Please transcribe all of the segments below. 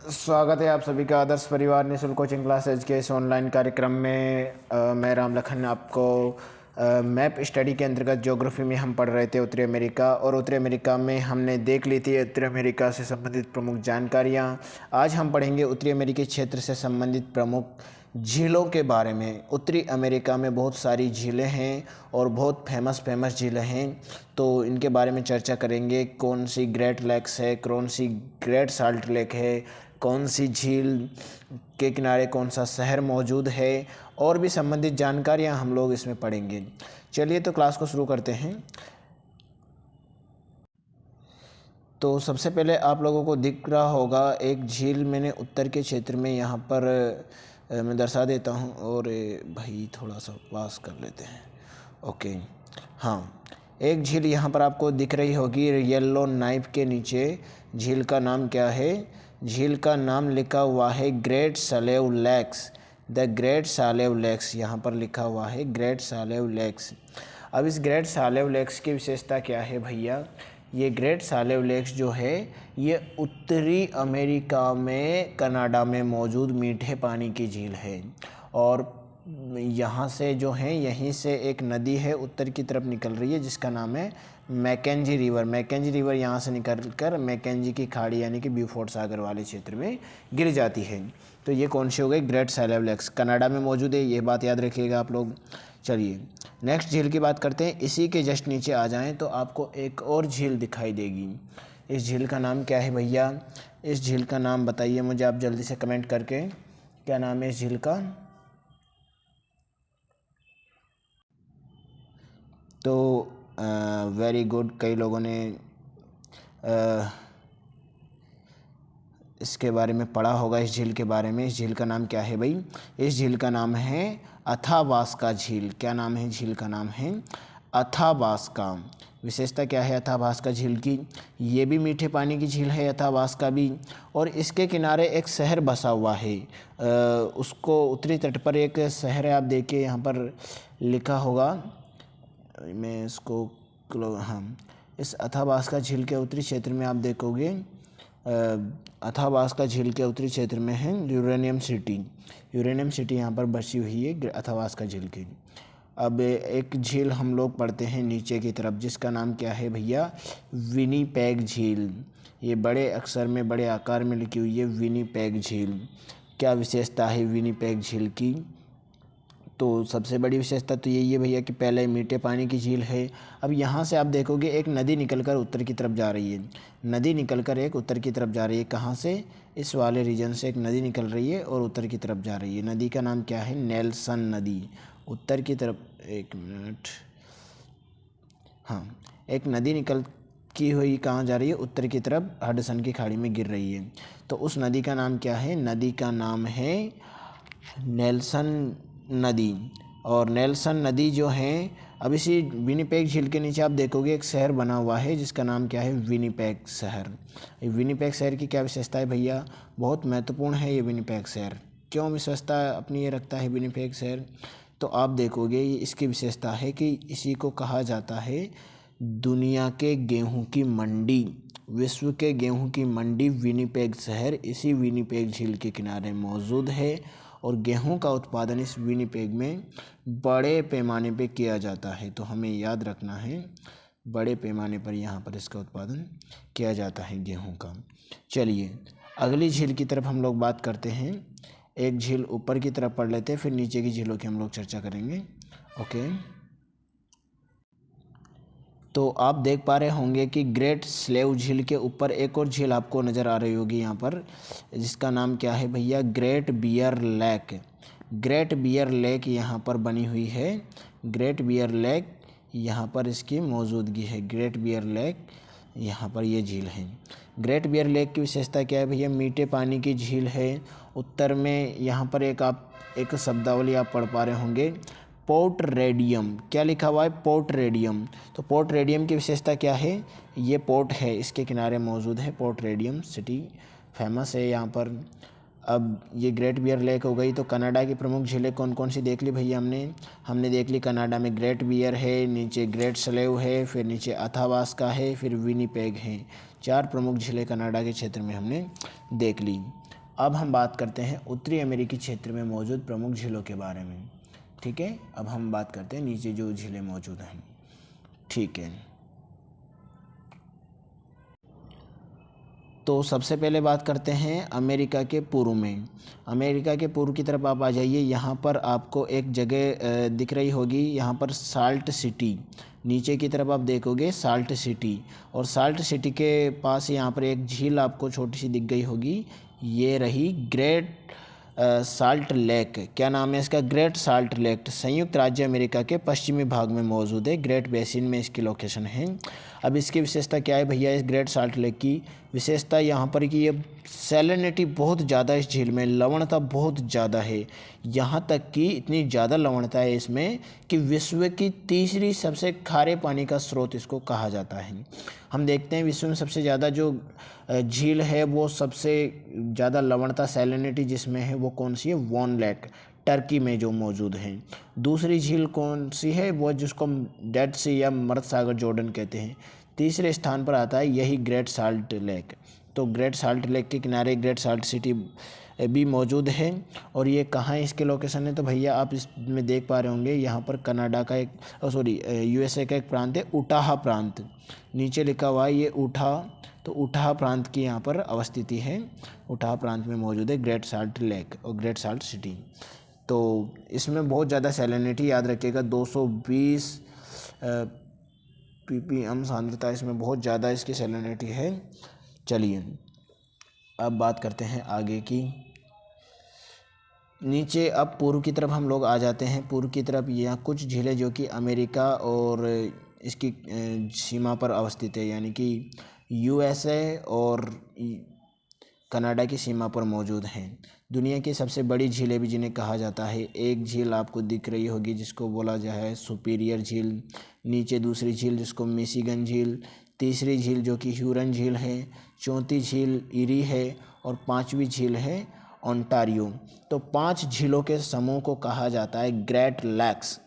स्वागत है आप सभी का आदर्श परिवार निःशुल्क कोचिंग क्लासेज के इस ऑनलाइन कार्यक्रम में। मैं राम लखन आपको मैप स्टडी के अंतर्गत ज्योग्राफी में हम पढ़ रहे थे उत्तरी अमेरिका, और उत्तरी अमेरिका में हमने देख ली थी उत्तरी अमेरिका से संबंधित प्रमुख जानकारियाँ। आज हम पढ़ेंगे उत्तरी अमेरिकी क्षेत्र से संबंधित प्रमुख झीलों के बारे में। उत्तरी अमेरिका में बहुत सारी झीलें हैं और बहुत फेमस झीलें हैं, तो इनके बारे में चर्चा करेंगे। कौन सी ग्रेट लेक्स है, कौन सी ग्रेट साल्ट लेक है, कौन सी झील के किनारे कौन सा शहर मौजूद है, और भी संबंधित जानकारियां हम लोग इसमें पढ़ेंगे। चलिए तो क्लास को शुरू करते हैं। तो सबसे पहले आप लोगों को दिख रहा होगा एक झील मैंने उत्तर के क्षेत्र में यहाँ पर मैं दर्शा देता हूँ। और भाई थोड़ा सा पास कर लेते हैं। ओके, हाँ, एक झील यहाँ पर आपको दिख रही होगी येलो नाइफ के नीचे। झील का नाम क्या है? झील का नाम लिखा हुआ है Great Slave Lakes. The Great Slave Lakes यहाँ पर लिखा हुआ है ग्रेट सालेव लेक्स। अब इस ग्रेट सालेव लेक्स की विशेषता क्या है भैया? ये ग्रेट सालेव लेक्स जो है ये उत्तरी अमेरिका में कनाडा में मौजूद मीठे पानी की झील है। और यहाँ से जो है यहीं से एक नदी है उत्तर की तरफ निकल रही है जिसका नाम है मैकेंजी रिवर। मैकेंजी रिवर यहाँ से निकल कर मैकेंजी की खाड़ी यानी कि ब्यूफोर्ट सागर वाले क्षेत्र में गिर जाती है। तो ये कौन सी हो गई? ग्रेट सालेव लेक्स, कनाडा में मौजूद है, ये बात याद रखिएगा आप लोग। चलिए नेक्स्ट झील की बात करते हैं। इसी के जस्ट नीचे आ जाएं तो आपको एक और झील दिखाई देगी। इस झील का नाम क्या है भैया? इस झील का नाम बताइए मुझे आप जल्दी से कमेंट करके। क्या नाम है इस झील का? तो वेरी गुड, कई लोगों ने इसके बारे में पढ़ा होगा। इस झील के बारे में, इस झील का नाम क्या है भाई? इस झील का नाम है अथाबास्का झील। क्या नाम है? झील का नाम है अथाबास्का। विशेषता क्या है अथाबास्का झील की? ये भी मीठे पानी की झील है अथाबास्का भी, और इसके किनारे एक शहर बसा हुआ है। उसको उत्तरी तट पर एक शहर है, आप देखिए यहाँ पर लिखा होगा। मैं इसको हाँ, इस अथाबास्का झील के उत्तरी क्षेत्र में आप देखोगे अथाबास्का झील के उत्तरी क्षेत्र में है यूरेनियम सिटी। यूरेनियम सिटी यहाँ पर बसी हुई है अथाबास्का झील की। अब एक झील हम लोग पढ़ते हैं नीचे की तरफ जिसका नाम क्या है भैया? विनीपेग झील। ये बड़े अक्षर में बड़े आकार में लिखी हुई है विनीपेग झील। क्या विशेषता है विनीपेग झील की? तो सबसे बड़ी विशेषता तो यही है भैया कि पहले मीठे पानी की झील है। अब यहाँ से आप देखोगे एक नदी निकलकर उत्तर की तरफ जा रही है। नदी निकलकर एक उत्तर की तरफ जा रही है। कहाँ से? इस वाले रीजन से एक नदी निकल रही है और उत्तर की तरफ जा रही है। नदी का नाम क्या है? नेल्सन नदी। उत्तर की तरफ, एक मिनट, हाँ, एक नदी निकल की हुई कहाँ जा रही है? उत्तर की तरफ हडसन की खाड़ी में गिर रही है। तो उस नदी का नाम क्या है? नदी का नाम है नेल्सन नदी। और नेल्सन नदी जो है, अब इसी विनीपेग झील के नीचे आप देखोगे एक शहर बना हुआ है जिसका नाम क्या है? विनीपेग शहर। विनीपेग शहर की क्या विशेषता है भैया? बहुत महत्वपूर्ण है ये विनीपेग शहर। क्यों विशेषता अपनी ये रखता है विनीपेग शहर? तो आप देखोगे ये इसकी विशेषता है कि इसी को कहा जाता है दुनिया के गेहूं की मंडी। विश्व के गेहूं की मंडी विनीपेग शहर इसी विनीपेग झील के किनारे मौजूद है। और गेहूं का उत्पादन इस विनीपेग में बड़े पैमाने पे किया जाता है। तो हमें याद रखना है बड़े पैमाने पर यहाँ पर इसका उत्पादन किया जाता है गेहूं का। चलिए अगली झील की तरफ हम लोग बात करते हैं। एक झील ऊपर की तरफ पढ़ लेते हैं, फिर नीचे की झीलों की हम लोग चर्चा करेंगे। ओके, तो आप देख पा रहे होंगे कि ग्रेट स्लेव झील के ऊपर एक और झील आपको नज़र आ रही होगी यहाँ पर, जिसका नाम क्या है भैया? Great Bear Lake. Great Bear Lake यहाँ पर बनी हुई है। ग्रेट बियर लेक यहाँ पर इसकी मौजूदगी है। ग्रेट बियर लेक यहाँ पर ये झील है। ग्रेट बियर लेक की विशेषता क्या है भैया? मीठे पानी की झील है। उत्तर में यहाँ पर एक शब्दावली आप पढ़ पा रहे होंगे, पोर्ट रेडियम। क्या लिखा हुआ है? Port radium. तो पोर्ट रेडियम की विशेषता क्या है? ये पोर्ट है, इसके किनारे मौजूद है पोर्ट रेडियम सिटी, फेमस है यहाँ पर। अब ये ग्रेट बियर लेक हो गई। तो कनाडा की प्रमुख झीलें कौन कौन सी देख ली भैया हमने देख ली। कनाडा में ग्रेट बियर है, नीचे ग्रेट स्लेव है, फिर नीचे अथाबास्का है, फिर विनीपेग है। 4 प्रमुख झीलें कनाडा के क्षेत्र में हमने देख ली। अब हम बात करते हैं उत्तरी अमेरिकी क्षेत्र में मौजूद प्रमुख झीलों के बारे में। ठीक है, अब हम बात करते हैं नीचे जो झीलें मौजूद हैं। ठीक है, तो सबसे पहले बात करते हैं अमेरिका के पूर्व में। अमेरिका के पूर्व की तरफ आप आ जाइए। यहाँ पर आपको एक जगह दिख रही होगी, यहाँ पर साल्ट सिटी। नीचे की तरफ आप देखोगे साल्ट सिटी, और साल्ट सिटी के पास यहाँ पर एक झील आपको छोटी सी दिख गई होगी। ये रही ग्रेट साल्ट लेक। क्या नाम है इसका? Great salt lake. संयुक्त राज्य अमेरिका के पश्चिमी भाग में मौजूद है। ग्रेट बेसिन में इसकी लोकेशन है। अब इसकी विशेषता क्या है भैया? इस ग्रेट साल्ट लेक की विशेषता यहाँ पर कि ये सैलिनिटी बहुत ज़्यादा, इस झील में लवणता बहुत ज़्यादा है। यहाँ तक कि इतनी ज़्यादा लवणता है इसमें कि विश्व की तीसरी सबसे खारे पानी का स्रोत इसको कहा जाता है। हम देखते हैं विश्व में सबसे ज़्यादा जो झील है वो सबसे ज़्यादा लवणता सैलिनिटी जिसमें है वो कौन सी है? वॉन लेक, टर्की में जो मौजूद है। दूसरी झील कौन सी है? वो जिसको डेड सी या मर्द सागर जॉर्डन कहते हैं। तीसरे स्थान पर आता है यही ग्रेट साल्ट लेक। तो ग्रेट साल्ट लेक के किनारे ग्रेट साल्ट सिटी भी मौजूद है। और ये कहाँ इसके लोकेशन है? तो भैया आप इसमें देख पा रहे होंगे, यहाँ पर कनाडा का यूएसए का एक प्रांत है, उटाह प्रांत। नीचे लिखा हुआ है ये उटाह, तो उटाह प्रांत की यहाँ पर अवस्थिति है। उटाह प्रांत में मौजूद है ग्रेट साल्ट लेक और ग्रेट साल्ट सिटी। तो इसमें बहुत ज़्यादा सैलिनिटी, याद रखिएगा 220 ppm सांद्रता, इसमें बहुत ज़्यादा इसकी सैलिनिटी है। चलिए अब बात करते हैं आगे की। नीचे अब पूर्व की तरफ हम लोग आ जाते हैं। पूर्व की तरफ यहाँ कुछ झीलें जो कि अमेरिका और इसकी सीमा पर अवस्थित है, यानी कि यूएसए और कनाडा की सीमा पर मौजूद हैं। दुनिया की सबसे बड़ी झीलें भी जिन्हें कहा जाता है। एक झील आपको दिख रही होगी जिसको बोला जाए सुपीरियर झील। नीचे दूसरी झील जिसको मिशिगन झील। तीसरी झील जो कि ह्यूरन झील है। चौथी झील इरी है। और पांचवी झील है ओंटारियो। तो 5 झीलों के समूह को कहा जाता है ग्रेट लैक्स।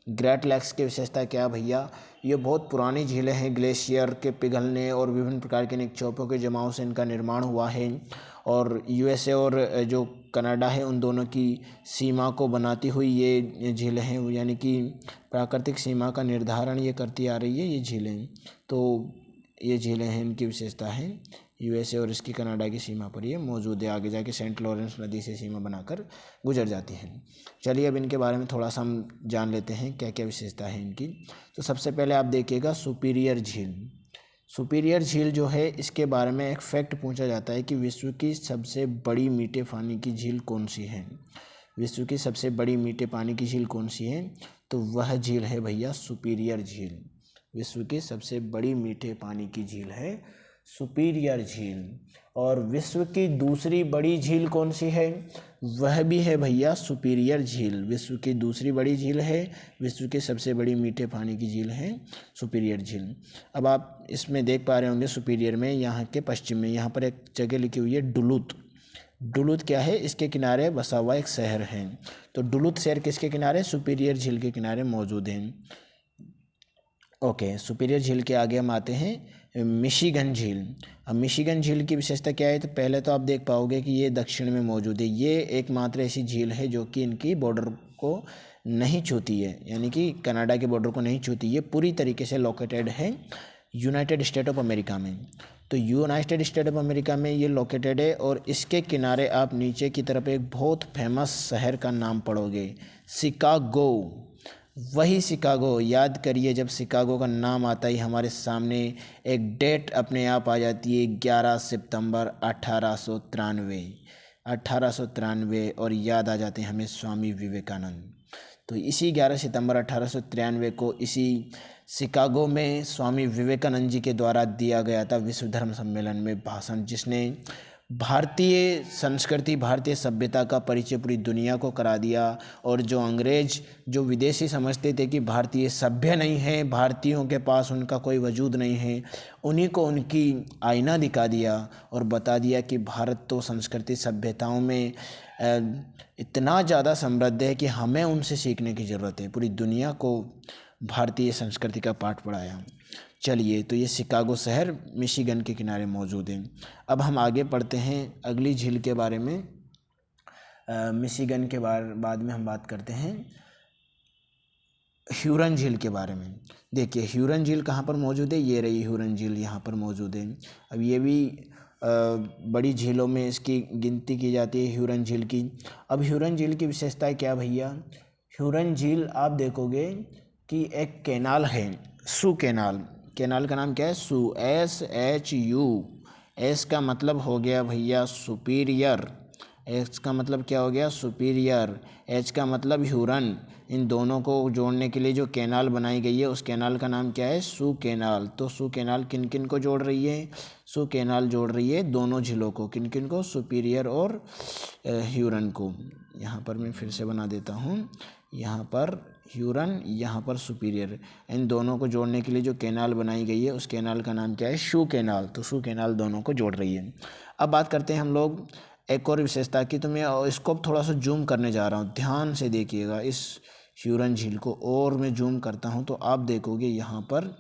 ग्रेट लैक्स की विशेषता क्या भैया? ये बहुत पुरानी झीलें हैं। ग्लेशियर के पिघलने और विभिन्न प्रकार के निक्षेपों के जमाव से इनका निर्माण हुआ है। और यूएसए और जो कनाडा है उन दोनों की सीमा को बनाती हुई ये झीलें हैं, यानी कि प्राकृतिक सीमा का निर्धारण ये करती आ रही है ये झीलें। तो ये झीलें हैं, इनकी विशेषता है यूएसए और इसकी कनाडा की सीमा पर ये मौजूद है। आगे जाके सेंट लॉरेंस नदी से सीमा बनाकर गुजर जाती हैं। चलिए अब इनके बारे में थोड़ा सा हम जान लेते हैं क्या क्या विशेषता है इनकी। तो सबसे पहले आप देखिएगा सुपीरियर झील। सुपीरियर झील जो है इसके बारे में एक फैक्ट पूछा जाता है कि विश्व की सबसे बड़ी मीठे पानी की झील कौन सी है? विश्व की सबसे बड़ी मीठे पानी की झील कौन सी है? तो वह झील है भैया सुपीरियर झील। विश्व की सबसे बड़ी मीठे पानी की झील है सुपीरियर झील। और विश्व की दूसरी बड़ी झील कौन सी है? वह भी है भैया सुपीरियर झील। विश्व की दूसरी बड़ी झील है, विश्व की सबसे बड़ी मीठे पानी की झील है सुपीरियर झील। अब आप इसमें देख पा रहे होंगे सुपीरियर में यहाँ के पश्चिम में यहाँ पर एक जगह लिखी हुई है डुलुथ। डुलुथ क्या है? इसके किनारे बसा हुआ एक शहर है। तो डुलुथ शहर किसके किनारे? सुपीरियर झील के किनारे मौजूद है। ओके, सुपीरियर झील के आगे हम आते हैं मिशिगन झील। अब मिशिगन झील की विशेषता क्या है? तो पहले तो आप देख पाओगे कि ये दक्षिण में मौजूद है। ये एकमात्र ऐसी झील है जो कि इनकी बॉर्डर को नहीं छूती है, यानी कि कनाडा के बॉर्डर को नहीं छूती। ये पूरी तरीके से लोकेटेड है यूनाइटेड स्टेट ऑफ अमेरिका में। तो यूनाइटेड स्टेट ऑफ अमेरिका में ये लोकेटेड है। और इसके किनारे आप नीचे की तरफ एक बहुत फेमस शहर का नाम पढ़ोगे, शिकागो। वही शिकागो, याद करिए, जब शिकागो का नाम आता ही हमारे सामने एक डेट अपने आप आ जाती है, 11 सितंबर 1893। और याद आ जाते हैं हमें स्वामी विवेकानंद। तो इसी 11 सितंबर 1893 को इसी शिकागो में स्वामी विवेकानंद जी के द्वारा दिया गया था विश्व धर्म सम्मेलन में भाषण, जिसने भारतीय संस्कृति, भारतीय सभ्यता का परिचय पूरी दुनिया को करा दिया। और जो अंग्रेज, जो विदेशी समझते थे कि भारतीय सभ्य नहीं है, भारतीयों के पास उनका कोई वजूद नहीं है, उन्हीं को उनकी आईना दिखा दिया और बता दिया कि भारत तो संस्कृति सभ्यताओं में इतना ज़्यादा समृद्ध है कि हमें उनसे सीखने की ज़रूरत है। पूरी दुनिया को भारतीय संस्कृति का पाठ पढ़ाया। चलिए, तो ये शिकागो शहर मिशिगन के किनारे मौजूद है। अब हम आगे पढ़ते हैं अगली झील के बारे में। मिशिगन के बाद में हम बात करते हैं ह्यूरन झील के बारे में। देखिए ह्यूरन झील कहाँ पर मौजूद है, ये रही ह्यूरन झील यहाँ पर मौजूद है। अब ये भी बड़ी झीलों में इसकी गिनती की जाती है ह्यूरन झील की। अब ह्यूरन झील की विशेषताएं क्या भैया, ह्यूरन झील आप देखोगे कि एक कैनाल है, सू कैनाल। कैनाल का नाम क्या है, सू, SHU। एस का मतलब हो गया भैया सुपीरियर, एच का मतलब क्या हो गया, सुपीरियर। एच का मतलब ह्यूरन। इन दोनों को जोड़ने के लिए जो कैनाल बनाई गई है उस कैनाल का नाम क्या है, सू कैनाल। तो सू कैनाल किन किन को जोड़ रही है, सू कैनाल जोड़ रही है दोनों झीलों को। किन किन को, सुपीरियर और ह्यूरन को। यहाँ पर मैं फिर से बना देता हूँ, यहाँ पर ह्यूरन, यहाँ पर सुपीरियर। इन दोनों को जोड़ने के लिए जो कैनाल बनाई गई है उस कैनाल का नाम क्या है, शू कैनाल। तो शू कैनाल दोनों को जोड़ रही है। अब बात करते हैं हम लोग एक और विशेषता की। तो मैं इसको थोड़ा सा जूम करने जा रहा हूँ, ध्यान से देखिएगा इस ह्यूरन झील को। और मैं जूम करता हूँ तो आप देखोगे यहाँ पर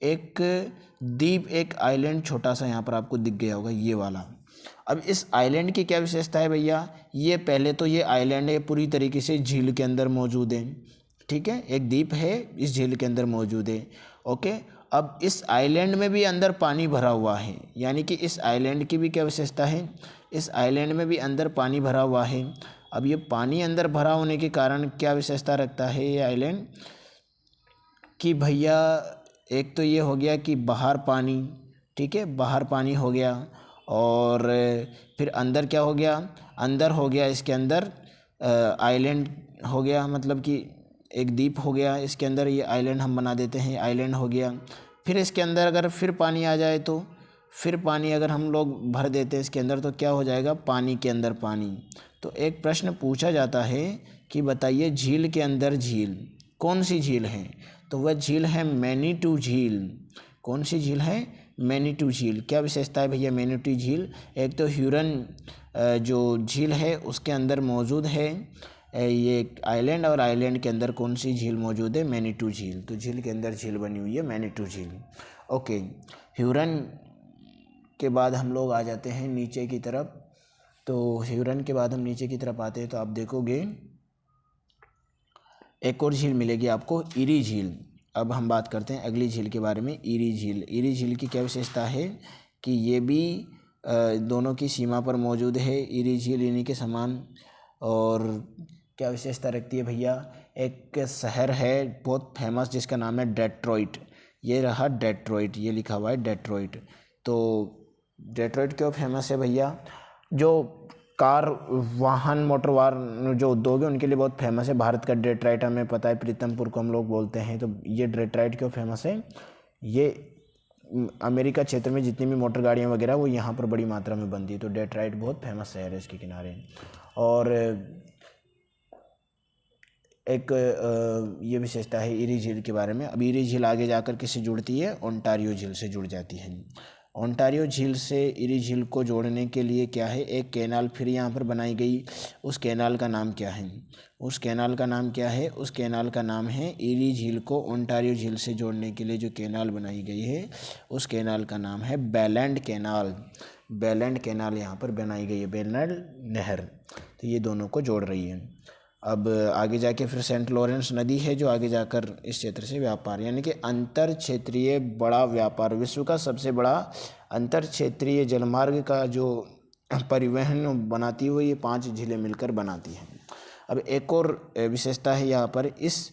एक द्वीप, एक आइलैंड छोटा सा यहाँ पर आपको दिख गया होगा, ये वाला। अब इस आइलैंड की क्या विशेषता है भैया, ये पहले तो ये आइलैंड है पूरी तरीके से झील के अंदर मौजूद है, ठीक है, एक द्वीप है इस झील के अंदर मौजूद है। ओके, अब इस आइलैंड में भी अंदर पानी भरा हुआ है, यानी कि इस आइलैंड की भी क्या विशेषता है, इस आइलैंड में भी अंदर पानी भरा हुआ है। अब ये पानी अंदर भरा होने के कारण क्या विशेषता रखता है ये आइलैंड, कि भैया एक तो ये हो गया कि बाहर पानी, ठीक है, बाहर पानी हो गया। और फिर अंदर क्या हो गया, अंदर हो गया इसके अंदर आइलैंड हो गया, मतलब कि एक द्वीप हो गया इसके अंदर, ये आइलैंड हम बना देते हैं, आइलैंड हो गया। फिर इसके अंदर अगर फिर पानी आ जाए तो फिर पानी अगर हम लोग भर देते हैं इसके अंदर तो क्या हो जाएगा, पानी के अंदर पानी। तो एक प्रश्न पूछा जाता है कि बताइए झील के अंदर झील, कौन सी झील है, तो वह झील है मैनीटू झील। कौन सी झील है, मैनीटू झील। क्या विशेषता है भैया मैनीटू झील, एक तो ह्यूरन जो झील है उसके अंदर मौजूद है ये आइलैंड, और आइलैंड के अंदर कौन सी झील मौजूद है, मैनीटू झील। तो झील के अंदर झील बनी हुई है मैनीटू झील। ओके, ह्यूरन के बाद हम लोग आ जाते हैं नीचे की तरफ। तो ह्यूरन के बाद हम नीचे की तरफ आते हैं तो आप देखोगे एक और झील मिलेगी आपको, इरी झील। अब हम बात करते हैं अगली झील के बारे में, इरी झील। इरी झील की क्या विशेषता है कि ये भी दोनों की सीमा पर मौजूद है, इरी झील इन्हीं के समान। और क्या विशेषता रखती है भैया, एक शहर है बहुत फेमस जिसका नाम है डेट्रॉइट। ये रहा डेट्रॉइट, ये लिखा हुआ है डेट्रॉइट। तो डेट्रॉइट क्यों फेमस है भैया, जो कार वाहन मोटर वाहन जो उद्योग है उनके लिए बहुत फेमस है। भारत का डेट्रॉइट हमें पता है, प्रीतमपुर को हम लोग बोलते हैं। तो ये डेट्रॉइट क्यों फेमस है, ये अमेरिका क्षेत्र में जितनी भी मोटर गाड़ियाँ वगैरह वो यहाँ पर बड़ी मात्रा में बनती है। तो डेट्रॉइट बहुत फेमस शहर है इसके किनारे। और एक ये विशेषता है इरी झील के बारे में। अब इरी झील आगे जाकर किससे जुड़ती है, ओंटारियो झील से जुड़ जाती है। ओंटारियो झील से इरी झील को जोड़ने के लिए क्या है, एक कैनाल फिर यहाँ पर बनाई गई। उस कैनाल का नाम क्या है, उस कैनाल का नाम क्या है, उस कैनाल का नाम है, इरी झील को ओंटारियो झील से जोड़ने के लिए जो कैनाल बनाई गई है उस कैनाल का नाम है बेलैंड कैनाल। बेलैंड कैनाल यहाँ पर बनाई गई है, बेलैंड नहर। तो ये दोनों को जोड़ रही है। अब आगे जाके फिर सेंट लॉरेंस नदी है जो आगे जाकर इस क्षेत्र से व्यापार, यानी कि अंतर क्षेत्रीय बड़ा व्यापार, विश्व का सबसे बड़ा अंतर क्षेत्रीय जलमार्ग का जो परिवहन बनाती है वो ये 5 झीलें मिलकर बनाती हैं। अब एक और विशेषता है यहाँ पर, इस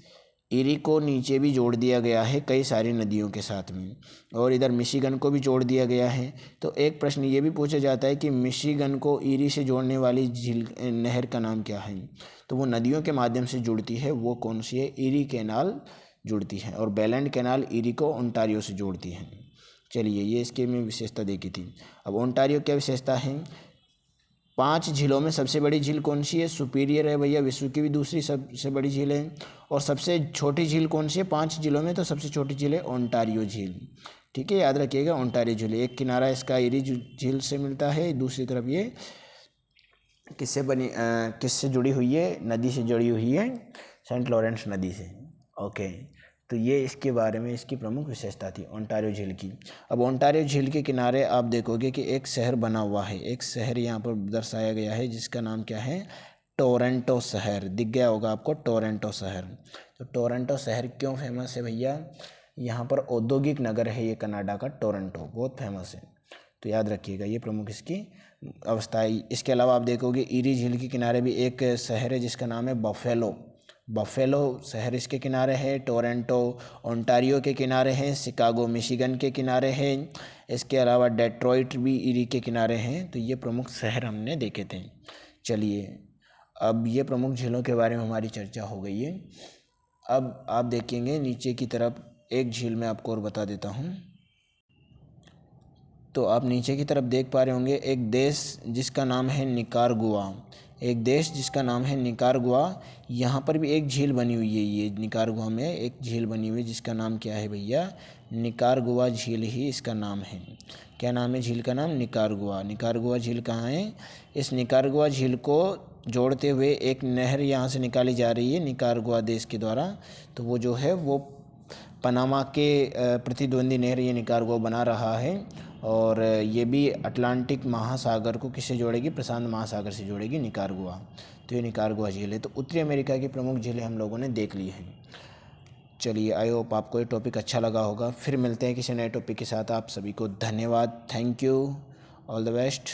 इरी को नीचे भी जोड़ दिया गया है कई सारी नदियों के साथ में, और इधर मिशिगन को भी जोड़ दिया गया है। तो एक प्रश्न ये भी पूछा जाता है कि मिशिगन को इरी से जोड़ने वाली झील नहर का नाम क्या है, तो वो नदियों के माध्यम से जुड़ती है, वो कौन सी है, इरी कैनाल जुड़ती है। और बेलैंड कैनाल इरी को ओंटारियो से जोड़ती है। चलिए ये इसके में विशेषता देखी थी। अब ओंटारियो क्या विशेषता है, 5 झीलों में सबसे बड़ी झील कौन सी है, सुपीरियर है भैया, विश्व की भी दूसरी सबसे बड़ी झील है। और सबसे छोटी झील कौन सी है, 5 झीलों में तो सबसे छोटी झील है ओंटारियो झील। ठीक है, याद रखिएगा ओंटारियो झील, एक किनारा इसका इरी झील से मिलता है, दूसरी तरफ ये किससे जुड़ी हुई है, नदी से जुड़ी हुई है, सेंट लॉरेंस नदी से। ओके, तो ये इसके बारे में इसकी प्रमुख विशेषता थी ओंटारियो झील की। अब ओंटारियो झील के किनारे आप देखोगे कि एक शहर बना हुआ है, एक शहर यहाँ पर दर्शाया गया है जिसका नाम क्या है, टोरंटो शहर। दिख गया होगा आपको टोरंटो शहर। तो टोरंटो शहर क्यों फेमस है भैया, यहाँ पर औद्योगिक नगर है ये कनाडा का टोरंटो, बहुत फेमस है, तो याद रखिएगा ये प्रमुख इसकी अवस्था है। इसके अलावा आप देखोगे ईरी झील के किनारे भी एक शहर है जिसका नाम है बफेलो। बफेलो शहर इसके किनारे है। टोरंटो ओंटारियो के किनारे हैं। शिकागो मिशिगन के किनारे हैं। इसके अलावा डेट्रॉइट भी ईरी के किनारे हैं। तो ये प्रमुख शहर हमने देखे थे। चलिए अब ये प्रमुख झीलों के बारे में हमारी चर्चा हो गई है। अब आप देखेंगे नीचे की तरफ एक झील मैं आपको और बता देता हूँ। तो आप नीचे की तरफ देख पा रहे होंगे एक देश जिसका नाम है निकारागुआ। एक देश जिसका नाम है निकारागुआ, यहाँ पर भी एक झील बनी हुई है। ये निकारागुआ में एक झील बनी हुई है जिसका नाम क्या है भैया, निकारागुआ झील ही इसका नाम है। क्या नाम है झील का नाम, निकारागुआ। निकारागुआ झील कहाँ है, इस निकारागुआ झील को जोड़ते हुए एक नहर यहाँ से निकाली जा रही है निकारागुआ देश के द्वारा। तो वो जो है वो पनामा के प्रतिद्वंदी नहर ये निकारागुआ बना रहा है। और ये भी अटलांटिक महासागर को किससे जोड़ेगी, प्रशांत महासागर से जोड़ेगी निकारागुआ। तो ये निकारागुआ झील है। तो उत्तरी अमेरिका की प्रमुख झीलें हम लोगों ने देख ली हैं। चलिए आई होप आपको ये टॉपिक अच्छा लगा होगा। फिर मिलते हैं किसी नए टॉपिक के साथ। आप सभी को धन्यवाद, thank you, all the best.